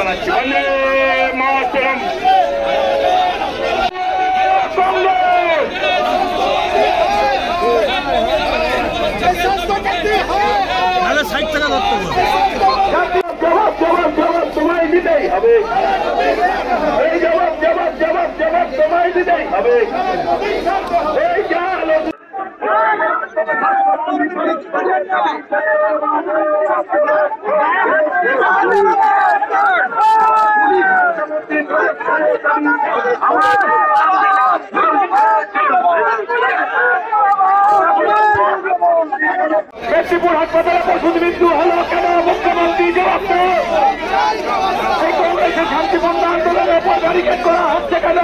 জানাচ্ছি। বন্দে মাতরম। তোমায় দিতেই হবে, এই জবাব জবাব জবাব জবাব তোমায় দিতেই হবে। এই মেদিনীপুর হাসপাতালে পশুর মৃত্যু হলো কেন? মুখ্যমন্ত্রী জবাব দেন। এই কংগ্রেসের শান্তিপূর্ণ আন্দোলনের উপর ব্যারিকেড করা হচ্ছে কেন?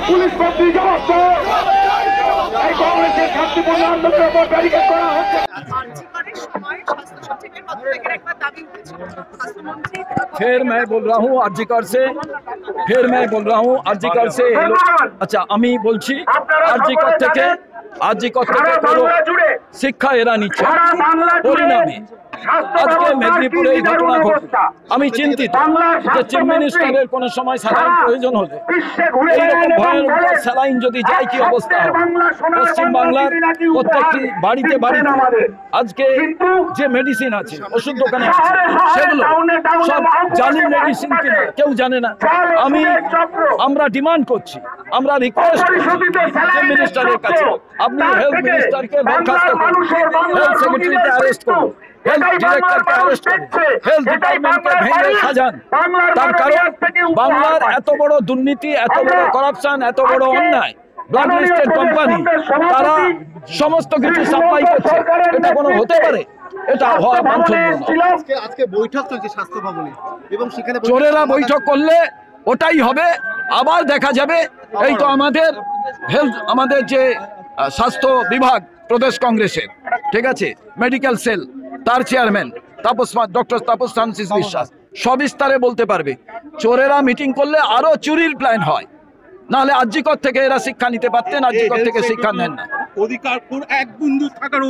পুলিশ মন্ত্রী জবাব দেন। এই কংগ্রেসের শান্তিপূর্ণ আন্দোলনের উপর ব্যারিকেড করা হচ্ছে। फिर मैं बोल रहा हूँ आरजीकर से, फिर मैं बोल रहा हूँ आरजीकर से। अच्छा আমি বলছি আরজিকর থেকে কোনো শিক্ষা এরা নিচ্ছে পরিণামে আজকে মেদিনীপুরে এই ঘটনা ঘটে। আমি চিন্তিত যে চিফ মিনিস্টারের কোনো সময় স্যালাইন প্রয়োজন হলে এইরকম ভয়ানক স্যালাইন যদি যায় কি অবস্থা হবে। পশ্চিমবাংলার প্রত্যেকটি বাড়িতে বাড়িতে আজকে যে মেডিসিন আছে ওষুধ দোকানে আছে সেগুলো সব জালি মেডিসিন কিনা কেউ জানে না। আমরা ডিমান্ড করছি, আমরা রিকোয়েস্ট করছি চিফ মিনিস্টারের কাছে, আপনি হেলথ মিনিস্টারকে বরখাস্ত করুন, হেলথ সেক্রেটারিকে অ্যারেস্ট করুন, হেলথ ডিরেক্টরকে অ্যারেস্ট করুন, হেলথ ডিপার্টমেন্টকে ভেঙে সাজান। তার কারণ বাংলার এত বড় দুর্নীতি, এত বড় করাপশন, এত বড় অন্যায়, ব্লাড লিস্টেড কোম্পানি তারা সমস্ত কিছু সাপ্লাই করছে, এটা কোনো হতে পারে? এটা হওয়া বাঞ্ছনীয় নয়। আজকে বৈঠক চলছে স্বাস্থ্য ভবনে এবং সেখানে চোরেরা বৈঠক করলে ওটাই হবে, আবার দেখা যাবে। এই তো আমাদের যে স্বাস্থ্য বিভাগ প্রদেশ কংগ্রেসের, ঠিক আছে, মেডিকেল সেল, তার চেয়ারম্যান ডক্টর তাপস ফ্রান্সিস বিশ্বাস সবিস্তারে বলতে পারবে। চোরেরা মিটিং করলে আরো চুরির প্ল্যান হয়, নাহলে আরজিকর থেকে এরা শিক্ষা নিতে পারতেন, আরজিকর থেকে শিক্ষা নেন না। অধিকার এক বিন্দু থাকার